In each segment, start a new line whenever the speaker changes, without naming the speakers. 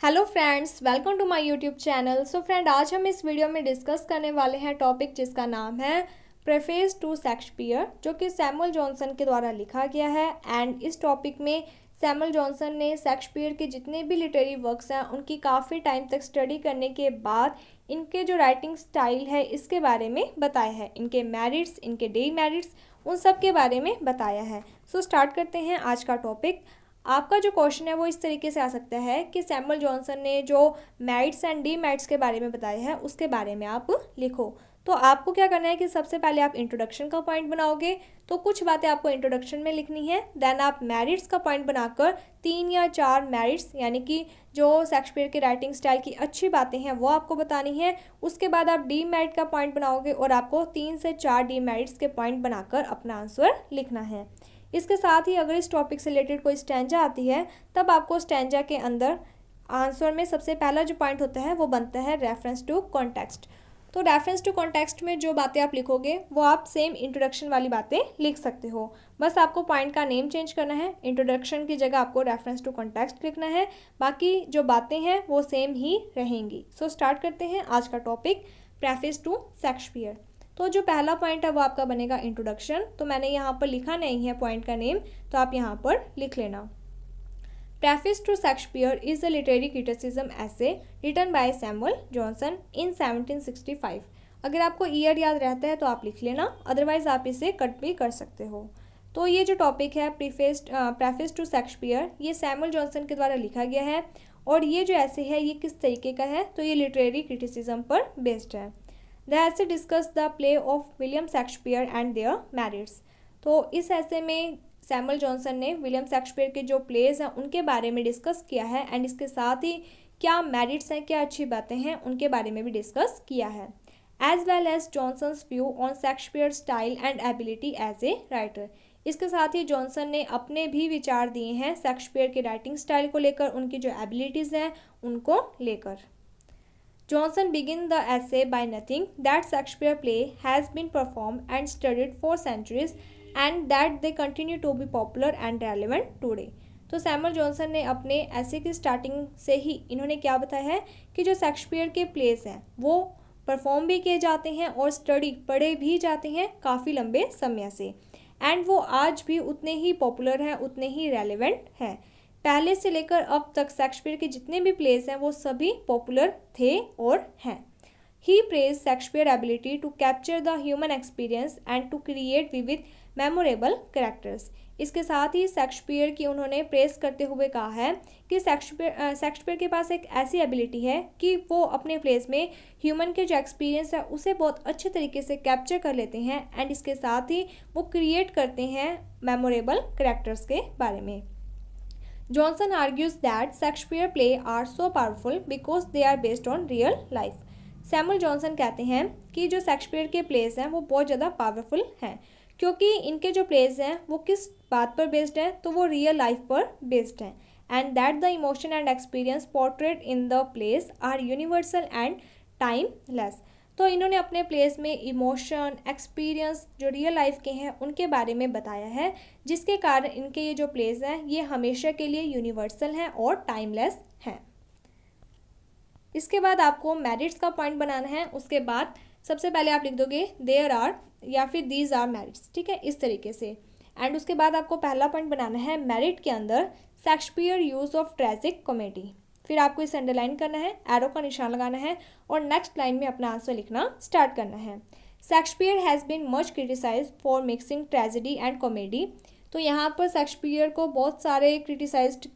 Hello friends, welcome to my YouTube channel. So friend, आज हम इस वीडियो में डिस्कस करने वाले हैं टॉपिक जिसका नाम है प्रेफेस टू शेक्सपियर, जो कि सैमुअल जॉनसन के द्वारा लिखा गया है। एंड इस टॉपिक में सैमुअल जॉनसन ने शेक्सपियर के जितने भी लिटरेरी वर्क्स हैं उनकी काफ़ी टाइम तक स्टडी करने के बाद इनके जो राइटिंग स्टाइल है इसके बारे में बताया है, इनके मेरिट्स, इनके डीमेरिट्स, उन सब के बारे में बताया है। सो स्टार्ट करते हैं आज का टॉपिक। आपका जो क्वेश्चन है वो इस तरीके से आ सकता है कि सैमुअल जॉनसन ने जो मेरिट्स एंड डीमेरिट्स के बारे में बताया है उसके बारे में आप लिखो। तो आपको क्या करना है कि सबसे पहले आप इंट्रोडक्शन का पॉइंट बनाओगे, तो कुछ बातें आपको इंट्रोडक्शन में लिखनी है। देन आप मेरिट्स का पॉइंट बनाकर 3 या 4 मेरिट्स, यानी कि जो शेक्सपियर के राइटिंग स्टाइल की अच्छी बातें हैं वो आपको बतानी है। उसके बाद आप डीमेरिट का पॉइंट बनाओगे और आपको 3 से 4 डीमेरिट्स के पॉइंट बनाकर अपना आंसर लिखना है। इसके साथ ही अगर इस टॉपिक से रिलेटेड कोई स्टैंजा आती है तब आपको स्टैंजा के अंदर आंसर में सबसे पहला जो पॉइंट होता है वो बनता है रेफरेंस टू कॉन्टेक्स्ट। तो रेफरेंस टू कॉन्टेक्स्ट में जो बातें आप लिखोगे वो आप सेम इंट्रोडक्शन वाली बातें लिख सकते हो, बस आपको पॉइंट का नेम चेंज करना है। इंट्रोडक्शन की जगह आपको रेफरेंस टू कॉन्टेक्स्ट लिखना है, बाकी जो बातें हैं वो सेम ही रहेंगी। सो स्टार्ट करते हैं आज का टॉपिक, प्रेफेस टू शेक्सपियर। तो जो पहला पॉइंट है वो आपका बनेगा इंट्रोडक्शन। तो मैंने यहाँ पर लिखा नहीं है पॉइंट का नेम, तो आप यहाँ पर लिख लेना। Preface to Shakespeare is a literary criticism essay written by Samuel Johnson in 1765। अगर आपको ईयर याद रहता है तो आप लिख लेना, अदरवाइज आप इसे कट भी कर सकते हो। तो ये जो टॉपिक है प्रेफेस टू शेक्सपियर, ये सैमुअल जॉनसन के द्वारा लिखा गया है। और ये जो ऐसे है ये किस तरीके का है, तो ये लिटरेरी क्रिटिसिज्म पर बेस्ड है। The essay discuss the play of William Shakespeare and their merits। तो इस ऐसे में सैमुअल जॉनसन ने विलियम शेक्सपियर के जो प्लेज हैं उनके बारे में डिस्कस किया है, एंड इसके साथ ही क्या मेरिट्स हैं, क्या अच्छी बातें हैं, उनके बारे में भी डिस्कस किया है। As well as Johnson's view on Shakespeare style and ability as a writer. इसके साथ ही जॉनसन ने अपने भी विचार दिए हैं शेक्सपियर के राइटिंग स्टाइल को लेकर, उनकी जो एबिलिटीज़ हैं उनको लेकर। Johnson begin the essay by noting that Shakespeare play has been performed and studied for centuries and that they continue to be popular and relevant today। तो सैमुअल जॉनसन ने अपने ऐसे की स्टार्टिंग से ही इन्होंने क्या बताया है कि जो शेक्सपियर के प्लेस हैं वो परफॉर्म भी किए जाते हैं और पढ़े भी जाते हैं काफ़ी लंबे समय से, एंड वो आज भी उतने ही पॉपुलर हैं, उतने ही रेलिवेंट हैं। पहले से लेकर अब तक शेक्सपियर के जितने भी प्लेस हैं वो सभी पॉपुलर थे और हैं। He praise Shakespeare ability to capture the human experience and to create vivid memorable characters. इसके साथ ही शेक्सपियर की उन्होंने प्रेस करते हुए कहा है कि शेक्सपियर के पास एक ऐसी एबिलिटी है कि वो अपने प्लेस में ह्यूमन के जो एक्सपीरियंस है उसे बहुत अच्छे तरीके से कैप्चर कर लेते हैं, एंड इसके साथ ही वो क्रिएट करते हैं मेमोरेबल कैरेक्टर्स के बारे में। Johnson argues that Shakespeare play are so powerful because they are based on real life। Samuel Johnson कहते हैं कि जो शेक्सपियर के प्लेस हैं वो बहुत ज़्यादा पावरफुल हैं क्योंकि इनके जो प्लेस हैं वो किस बात पर बेस्ड हैं, तो वो रियल लाइफ पर बेस्ड हैं, and that the emotion and experience portrayed in the plays are universal and timeless. तो इन्होंने अपने प्लेस में इमोशन, एक्सपीरियंस जो रियल लाइफ के हैं उनके बारे में बताया है, जिसके कारण इनके ये जो प्लेस हैं ये हमेशा के लिए यूनिवर्सल हैं और टाइमलेस हैं। इसके बाद आपको मेरिट्स का पॉइंट बनाना है। उसके बाद सबसे पहले आप लिख दोगे देयर आर या फिर दीज आर मेरिट्स, ठीक है, इस तरीके से। एंड उसके बाद आपको पहला पॉइंट बनाना है मेरिट के अंदर Shakespeare use of tragic comedy. फिर आपको इसे अंडरलाइन करना है, एरो का निशान लगाना है और नेक्स्ट लाइन में अपना आंसर लिखना स्टार्ट करना है। Shakespeare has been much criticise for mixing tragedy and comedy. तो यहाँ पर शेक्सपियर को बहुत सारे क्रिटिसाइज्ड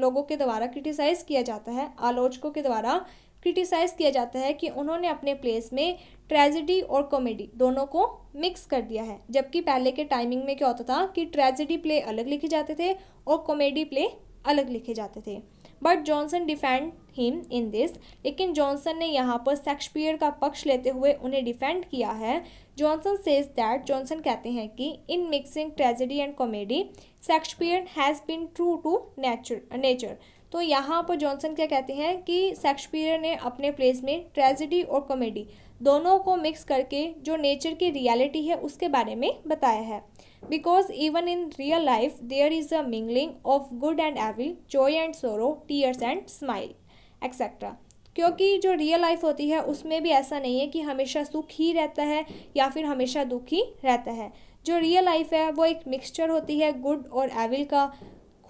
लोगों के द्वारा क्रिटिसाइज़ किया जाता है, आलोचकों के द्वारा क्रिटिसाइज़ किया जाता है कि उन्होंने अपने प्लेस में ट्रेजेडी और कॉमेडी दोनों को मिक्स कर दिया है। जबकि पहले के टाइमिंग में क्या होता था कि ट्रेजेडी प्ले अलग लिखे जाते थे और कॉमेडी प्ले अलग लिखे जाते थे। But Johnson defend him in this. लेकिन जॉनसन ने यहाँ पर शेक्सपियर का पक्ष लेते हुए उन्हें डिफेंड किया है। जॉनसन सेज दैट, जॉनसन कहते हैं कि in mixing tragedy and comedy Shakespeare has been true to nature. तो यहाँ पर जॉनसन क्या कहते हैं कि शेक्सपियर ने अपने प्लेस में ट्रेजेडी और कॉमेडी दोनों को मिक्स करके जो नेचर की रियलिटी है उसके बारे में बताया है। Because even in real life there is a mingling of good and evil, joy and sorrow, tears and smile. Etcetera. क्योंकि जो रियल लाइफ होती है उसमें भी ऐसा नहीं है कि हमेशा सुख ही रहता है या फिर हमेशा दुख ही रहता है। जो रियल लाइफ है वो एक मिक्सचर होती है गुड और एविल का,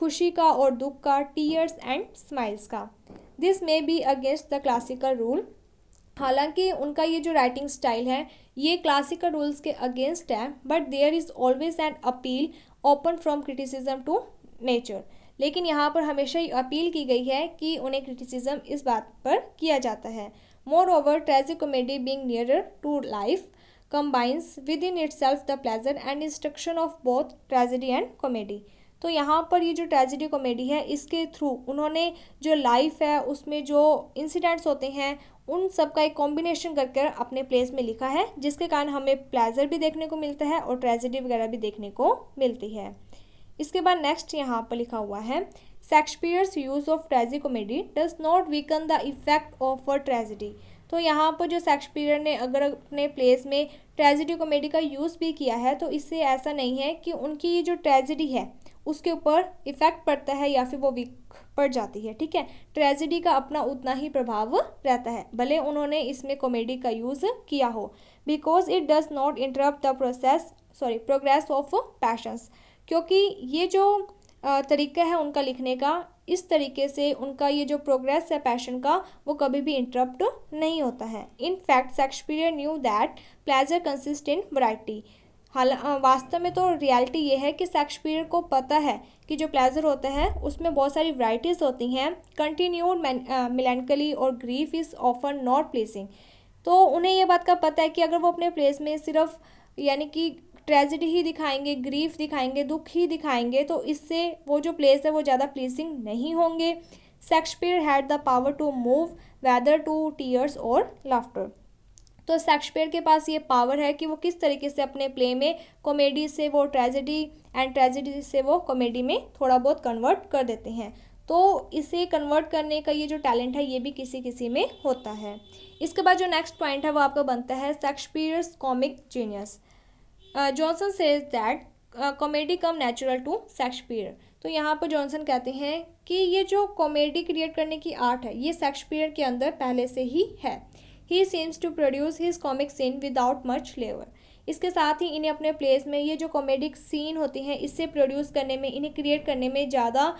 खुशी का और दुख का, टीयर्स एंड स्माइल्स का। This may be against the classical rule. हालांकि उनका ये जो राइटिंग स्टाइल है ये क्लासिकल रूल्स के अगेंस्ट है, but there is always an appeal open from criticism to nature. लेकिन यहाँ पर हमेशा ही अपील की गई है कि उन्हें क्रिटिसिज्म इस बात पर किया जाता है। Moreover tragic comedy being nearer to life combines within itself the pleasure and instruction of both tragedy and comedy। तो यहाँ पर ये जो ट्रेजिडी कॉमेडी है इसके थ्रू उन्होंने जो लाइफ है उसमें जो इंसिडेंट्स होते हैं उन सब का एक कॉम्बिनेशन करके अपने प्लेस में लिखा है, जिसके कारण हमें प्लेजर भी देखने को मिलता है और ट्रेजिडी वगैरह भी देखने को मिलती है। इसके बाद नेक्स्ट यहाँ पर लिखा हुआ है Shakespeare's use of tragic comedy does not weaken the effect of a tragedy. तो यहाँ पर जो शेक्सपियर ने अगर अपने प्लेस में ट्रेजिडी कॉमेडी का यूज़ भी किया है तो इससे ऐसा नहीं है कि उनकी ये जो ट्रेजिडी है उसके ऊपर इफ़ेक्ट पड़ता है या फिर वो वीक पड़ जाती है। ठीक है, ट्रेजिडी का अपना उतना ही प्रभाव रहता है भले उन्होंने इसमें कॉमेडी का यूज़ किया हो, because it does not interrupt the progress of patience. क्योंकि ये जो तरीका है उनका लिखने का, इस तरीके से उनका ये जो प्रोग्रेस है पैशन का वो कभी भी इंटरप्ट नहीं होता है। In fact Shakespeare knew that pleasure consist in variety. वास्तव में तो रियलिटी ये है कि शेक्सपियर को पता है कि जो प्लेजर होता है उसमें बहुत सारी वैरायटीज़ होती हैं। कंटिन्यूड मेलैंकली और grief is often not pleasing. तो उन्हें ये बात का पता है कि अगर वो अपने प्लेस में सिर्फ यानी कि ट्रेजिडी ही दिखाएंगे, ग्रीफ दिखाएंगे, दुख ही दिखाएंगे तो इससे वो जो प्लेस है वो ज़्यादा प्लीजिंग नहीं होंगे। Shakespeare had the power to move whether to tears और लाफ्टर। तो शेक्सपियर के पास ये पावर है कि वो किस तरीके से अपने प्ले में कॉमेडी से वो ट्रेजिडी एंड ट्रेजिडी से वो कॉमेडी में थोड़ा बहुत कन्वर्ट कर देते हैं। तो इसे कन्वर्ट करने का ये जो टैलेंट है ये भी किसी किसी में होता है। इसके बाद जो नेक्स्ट पॉइंट है वो आपका बनता है Shakespeare's comic genius. Johnson says that comedy come natural to Shakespeare. तो यहाँ पर जॉनसन कहते हैं कि ये जो कॉमेडी क्रिएट करने की आर्ट है ये शेक्सपियर के अंदर पहले से ही है। He seems to produce his comic scene without much labour. इसके साथ ही इन्हें अपने प्लेस में ये जो कॉमेडिक सीन होती हैं इससे प्रोड्यूस करने में, इन्हें क्रिएट करने में ज़्यादा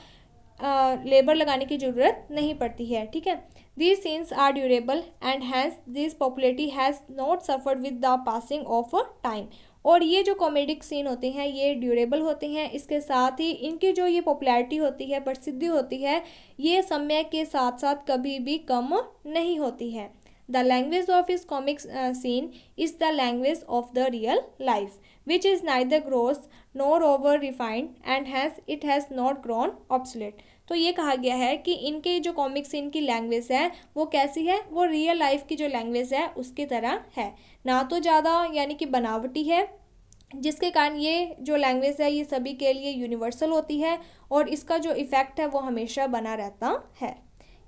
लेबर लगाने की ज़रूरत नहीं पड़ती है। ठीक है, these scenes are durable and hence this popularity has not suffered with the passing of time. और ये जो कॉमेडिक सीन होते हैं ये ड्यूरेबल होते हैं, इसके साथ ही इनकी जो ये पॉपुलैरिटी होती है, प्रसिद्धि होती है, ये समय के साथ साथ कभी भी कम नहीं होती है। The language of his comic scene is the language of the real life which is neither gross nor over refined and has it has not grown obsolete. तो ये कहा गया है कि इनके जो कॉमिक सीन की लैंग्वेज है वो कैसी है, वो रियल लाइफ की जो लैंग्वेज है उसकी तरह है, ना तो ज़्यादा यानी कि बनावटी है, जिसके कारण ये जो लैंग्वेज है ये सभी के लिए यूनिवर्सल होती है और इसका जो इफ़ेक्ट है वो हमेशा बना रहता है।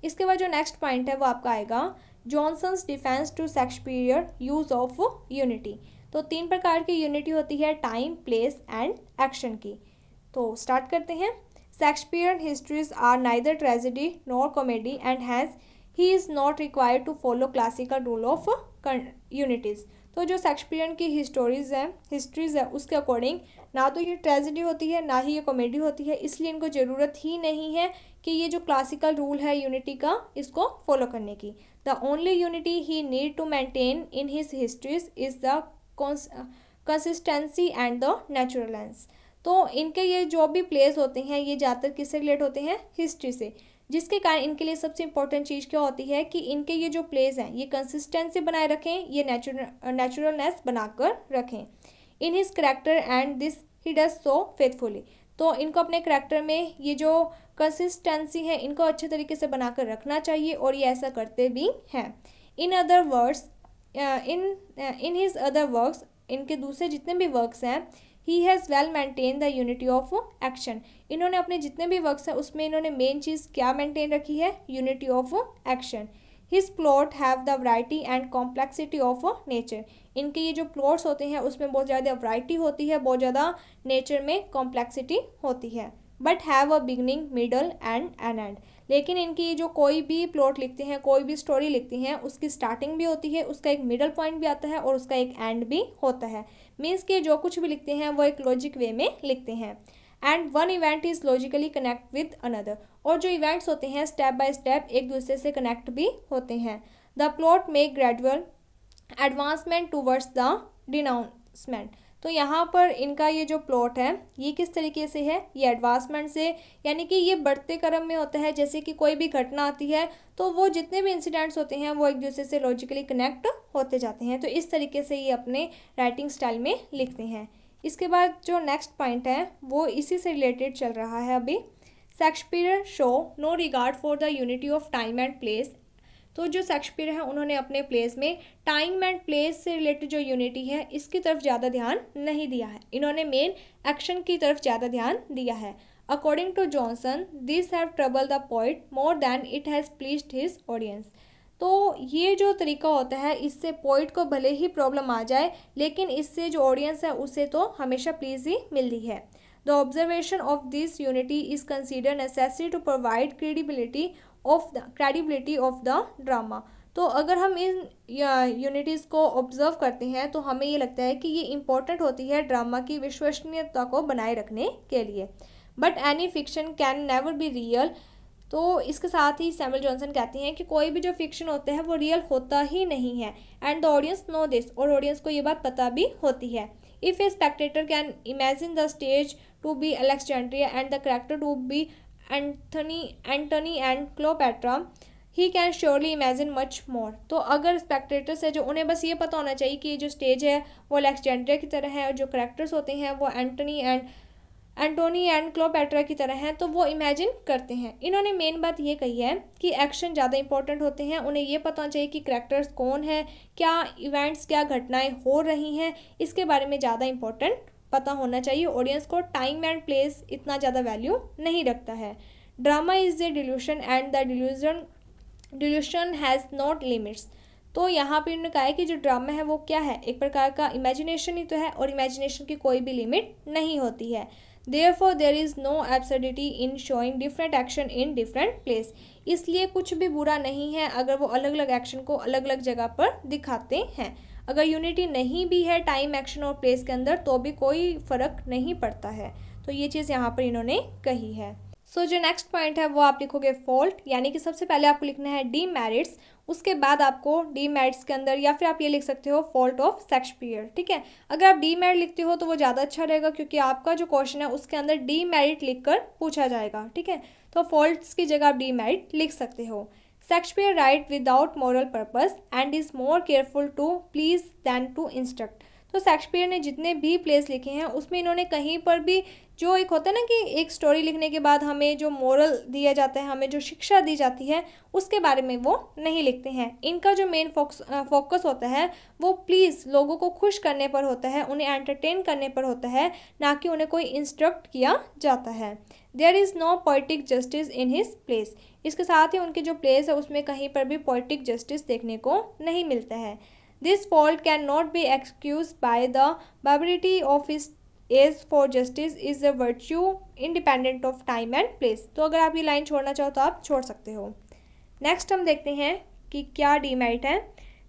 इसके बाद जो नेक्स्ट पॉइंट है वो आपका आएगा Johnson's defence to Shakespeare use of unity. तो 3 प्रकार की यूनिटी होती है, टाइम, प्लेस एंड एक्शन की। तो स्टार्ट करते हैं। Shakespeare histories are neither tragedy nor comedy and has he is not required to follow classical rule of unities. तो जो शेक्सपियर की हिस्ट्रीज़ है उसके अकॉर्डिंग ना तो ये ट्रेजिडी होती है ना ही ये कॉमेडी होती है, इसलिए इनको ज़रूरत ही नहीं है कि ये जो क्लासिकल रूल है यूनिटी का इसको फॉलो करने की। The only unity he need to maintain in his histories is the consistency and the naturalness. तो इनके ये जो भी प्लेस होते हैं ये ज़्यादातर किससे रिलेट होते हैं, हिस्ट्री से, जिसके कारण इनके लिए सबसे इंपॉर्टेंट चीज़ क्या होती है कि इनके ये जो प्लेस हैं ये कंसिस्टेंसी बनाए रखें, ये नेचुरलनेस बनाकर रखें। In his character and this he does so faithfully. तो इनको अपने करेक्टर में ये जो कंसिस्टेंसी है इनको अच्छे तरीके से बनाकर रखना चाहिए और ये ऐसा करते भी हैं। In other words in his other works, इनके दूसरे जितने भी वर्क्स हैं, he has well maintain the unity of action. इन्होंने अपने जितने भी वर्क्स हैं उसमें इन्होंने मेन चीज़ क्या मेंटेन रखी है, unity of action. His plot have the variety and complexity of nature. इनके ये जो प्लॉट्स होते हैं उसमें बहुत ज़्यादा वैरायटी होती है, बहुत ज़्यादा नेचर में कॉम्प्लेक्सिटी होती है। But have a beginning, middle and an end. लेकिन इनकी जो कोई भी प्लॉट लिखते हैं, कोई भी स्टोरी लिखते हैं, उसकी स्टार्टिंग भी होती है, उसका एक मिडल पॉइंट भी आता है और उसका एक एंड भी होता है। मीन्स कि जो कुछ भी लिखते हैं वो एक लॉजिक वे में लिखते हैं। And one event is logically connect with another, और जो इवेंट्स होते हैं स्टेप बाय स्टेप एक दूसरे से कनेक्ट भी होते हैं। The plot make gradual advancement towards the denouement. तो यहाँ पर इनका ये जो प्लॉट है ये किस तरीके से है, ये एडवांसमेंट से, यानी कि ये बढ़ते क्रम में होता है। जैसे कि कोई भी घटना आती है तो वो जितने भी इंसिडेंट्स होते हैं वो एक दूसरे से लॉजिकली कनेक्ट होते जाते हैं। तो इस तरीके से ये अपने राइटिंग स्टाइल में लिखते हैं। इसके बाद जो नेक्स्ट पॉइंट है वो इसी से रिलेटेड चल रहा है अभी। Shakespeare show no regard for the unity of time and place. तो जो शेक्सपियर है उन्होंने अपने प्लेस में टाइम एंड प्लेस से रिलेटेड जो यूनिटी है इसकी तरफ ज़्यादा ध्यान नहीं दिया है, इन्होंने मेन एक्शन की तरफ ज़्यादा ध्यान दिया है। According to Johnson this have trouble the poet more than it has pleased his audience. तो ये जो तरीका होता है इससे पोइट को भले ही प्रॉब्लम आ जाए लेकिन इससे जो ऑडियंस है उसे तो हमेशा प्लीज ही मिलती है। The observation of this unity is consider necessary to provide credibility of the drama. तो अगर हम इन यूनिटीज़ को ऑब्जर्व करते हैं तो हमें ये लगता है कि ये इम्पोर्टेंट होती है ड्रामा की विश्वसनीयता को बनाए रखने के लिए। But any fiction can never be real. तो इसके साथ ही सैमुअल जॉनसन कहते हैं कि कोई भी जो फिक्शन होता है वो रियल होता ही नहीं है। And the audience know this, और ऑडियंस को ये बात पता भी होती है। If a spectator can imagine the stage to be Alexandria and the character to be Antony and Cleopatra, he can surely imagine much more. तो अगर स्पेक्टेटर्स है जो उन्हें बस ये पता होना चाहिए कि ये जो स्टेज है वो अलेक्जेंड्रिया की तरह है और जो करेक्टर्स होते हैं वो एंटोनी एंड क्लोपेट्रा की तरह हैं, तो वो इमेजिन करते हैं। इन्होंने मेन बात ये कही है कि एक्शन ज़्यादा इंपॉर्टेंट होते हैं, उन्हें ये पता होना चाहिए कि करेक्टर्स कौन है, क्या इवेंट्स, क्या घटनाएं हो रही हैं, इसके बारे में ज़्यादा इंपॉर्टेंट पता होना चाहिए। ऑडियंस को टाइम एंड प्लेस इतना ज़्यादा वैल्यू नहीं रखता है। Drama is a delusion and the delusion has not limits. तो यहाँ पे उन्होंने कहा है कि जो ड्रामा है वो क्या है, एक प्रकार का इमेजिनेशन ही तो है और इमेजिनेशन की कोई भी लिमिट नहीं होती है। Therefore there is no absurdity in showing different action in different place। इसलिए कुछ भी बुरा नहीं है अगर वो अलग अलग एक्शन को अलग अलग जगह पर दिखाते हैं। अगर यूनिटी नहीं भी है टाइम, एक्शन और प्लेस के अंदर तो भी कोई फ़र्क नहीं पड़ता है। तो ये चीज़ यहाँ पर इन्होंने कही है। सो जो नेक्स्ट पॉइंट है वो आप लिखोगे फॉल्ट, यानी कि सबसे पहले आपको लिखना है डीमेरिट्स, उसके बाद आपको डीमेरिट्स के अंदर या फिर आप ये लिख सकते हो फॉल्ट ऑफ शेक्सपियर। ठीक है, अगर आप डीमेरिट लिखते हो तो वो ज़्यादा अच्छा रहेगा क्योंकि आपका जो क्वेश्चन है उसके अंदर डीमेरिट लिखकर पूछा जाएगा। ठीक है, तो फॉल्ट्स की जगह आप डीमेरिट लिख सकते हो। Shakespeare write without moral purpose and is more careful to please than to instruct. तो शेक्सपियर ने जितने भी प्लेस लिखे हैं उसमें इन्होंने कहीं पर भी जो एक होता है ना कि एक स्टोरी लिखने के बाद हमें जो मोरल दिया जाता है, हमें जो शिक्षा दी जाती है उसके बारे में वो नहीं लिखते हैं। इनका जो मेन फोकस होता है वो प्लीज़ लोगों को खुश करने पर होता है, उन्हें एंटरटेन करने पर होता है, ना कि उन्हें कोई इंस्ट्रक्ट किया जाता है। There is no poetic justice in his plays. इसके साथ ही उनके जो प्लेस है उसमें कहीं पर भी पोइटिक जस्टिस देखने को नहीं मिलता है। This fault cannot be excused by the barbarity of his age, for justice is a virtue independent of time and place। तो अगर आप ये लाइन छोड़ना चाहो तो आप छोड़ सकते हो। नेक्स्ट हम देखते हैं कि क्या डीमेरिट है।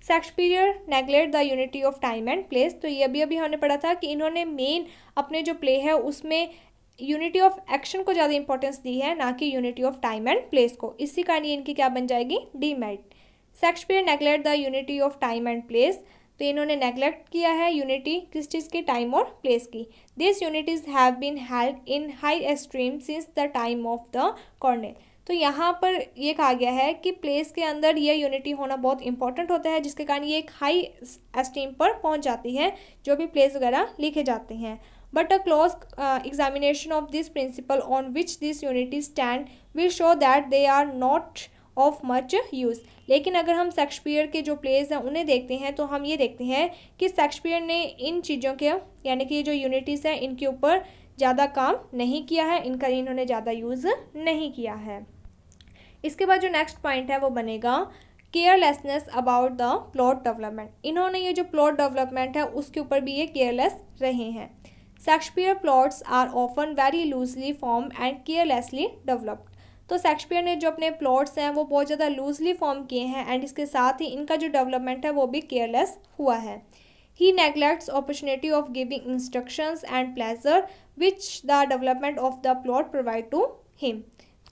Shakespeare neglect the unity of time and place. तो ये अभी हमने पढ़ा था कि इन्होंने मेन अपने जो प्ले है उसमें यूनिटी ऑफ एक्शन को ज़्यादा इंपॉर्टेंस दी है, ना कि unity of time and place को। इसी कारण ये इनकी क्या बन जाएगी, demerit. Shakespeare neglect the unity of time and place. तो इन्होंने नेग्लेक्ट किया है यूनिटी किस चीज़ की, टाइम और प्लेस की। This unities have been held in high esteem since the time of the Corneille. तो यहाँ पर ये कहा गया है कि प्लेस के अंदर ये यूनिटी होना बहुत इंपॉर्टेंट होता है, जिसके कारण ये एक हाई एस्टीम पर पहुँच जाती है जो भी प्लेस वगैरह लिखे जाते हैं। But a close examination of this principle on which this unity stand will show that they are not of much use. लेकिन अगर हम शेक्सपियर के जो प्लेस हैं उन्हें देखते हैं तो हम ये देखते हैं कि शेक्सपियर ने इन चीज़ों के, यानी कि ये जो यूनिटीज़ हैं इनके ऊपर ज़्यादा काम नहीं किया है, इनका इन्होंने ज़्यादा यूज़ नहीं किया है। इसके बाद जो नेक्स्ट पॉइंट है वो बनेगा carelessness about the plot development. इन्होंने ये जो प्लॉट डेवलपमेंट है उसके ऊपर भी ये केयरलेस रहे हैं। Shakespeare plots are often very loosely form and carelessly developed. तो शेक्सपियर ने जो अपने प्लॉट्स हैं वो बहुत ज़्यादा लूजली फॉर्म किए हैं एंड इसके साथ ही इनका जो डेवलपमेंट है वो भी केयरलेस हुआ है। He neglects opportunity of giving instructions and pleasure which the development of the plot provide to him।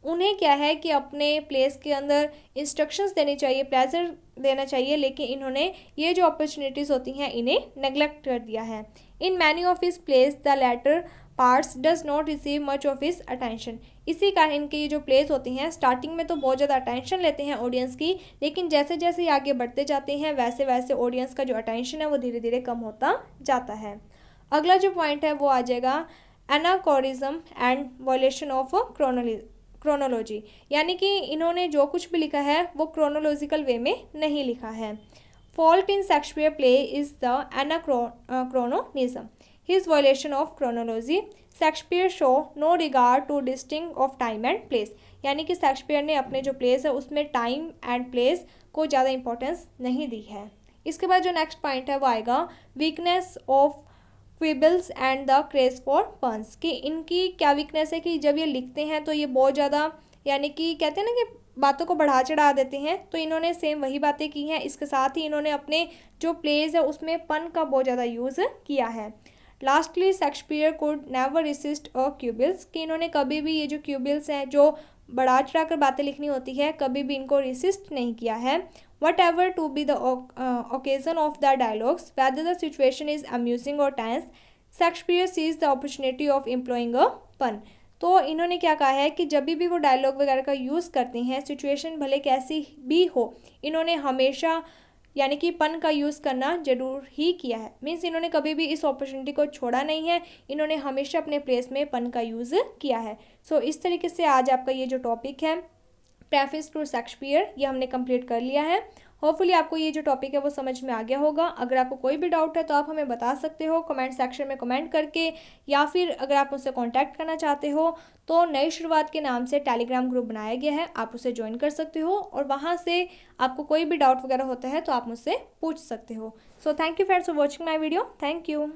उन्हें क्या है कि अपने प्लेस के अंदर इंस्ट्रक्शंस देनी चाहिए, प्लेजर देना चाहिए, लेकिन इन्होंने ये जो अपॉर्चुनिटीज़ होती हैं इन्हें नेग्लेक्ट कर दिया है। In many of his plays the latter parts does not receive much of his attention. इसी कारण इनके ये जो प्लेस होती हैं स्टार्टिंग में तो बहुत ज़्यादा अटेंशन लेते हैं ऑडियंस की, लेकिन जैसे जैसे आगे बढ़ते जाते हैं वैसे वैसे ऑडियंस का जो अटेंशन है वो धीरे धीरे कम होता जाता है। अगला जो पॉइंट है वो आ जाएगा एनाकोरिज्म एंड वायलेशन ऑफ क्रोनोलॉजी, यानी कि इन्होंने जो कुछ भी लिखा है वो क्रोनोलॉजिकल वे में नहीं लिखा है। Fault in Shakespeare play is the anachronism, his violation of chronology. Shakespeare show no regard to distinction of time and place, यानी कि शेक्सपियर ने अपने जो प्लेस है उसमें टाइम एंड प्लेस को ज़्यादा इंपॉर्टेंस नहीं दी है। इसके बाद जो नेक्स्ट पॉइंट है वो आएगा weakness of quibbles and the craze for puns, कि इनकी क्या वीकनेस है कि जब ये लिखते हैं तो ये बहुत ज़्यादा, यानी कि कहते हैं ना कि बातों को बढ़ा चढ़ा देते हैं, तो इन्होंने सेम वही बातें की हैं। इसके साथ ही इन्होंने अपने जो प्लेज है उसमें पन का बहुत ज़्यादा यूज़ किया है। Lastly Shakespeare could never resist a quibbles, कि इन्होंने कभी भी ये जो क्यूबिल्स हैं जो बढ़ा चढ़ा कर बातें लिखनी होती है कभी भी इनको रेसिस्ट नहीं किया है। Whatever to be the occasion of the dialogues whether the situation is amusing और tense, Shakespeare seize the opportunity of employing a pun. तो इन्होंने क्या कहा है कि जब भी वो डायलॉग वगैरह का यूज़ करते हैं, सिचुएशन भले कैसी भी हो, इन्होंने हमेशा यानी कि पन का यूज़ करना जरूर ही किया है। मीन्स इन्होंने कभी भी इस अपॉर्चुनिटी को छोड़ा नहीं है, इन्होंने हमेशा अपने प्लेस में पन का यूज़ किया है। सो इस तरीके से आज आपका ये जो टॉपिक है प्रेफेस टू शेक्सपियर ये हमने कंप्लीट कर लिया है। होपफुली आपको ये जो टॉपिक है वो समझ में आ गया होगा। अगर आपको कोई भी डाउट है तो आप हमें बता सकते हो कमेंट सेक्शन में कमेंट करके, या फिर अगर आप मुझसे कांटेक्ट करना चाहते हो तो नई शुरुआत के नाम से टेलीग्राम ग्रुप बनाया गया है, आप उसे ज्वाइन कर सकते हो और वहाँ से आपको कोई भी डाउट वगैरह होता है तो आप मुझसे पूछ सकते हो। So thank you friends for watching my video. Thank you.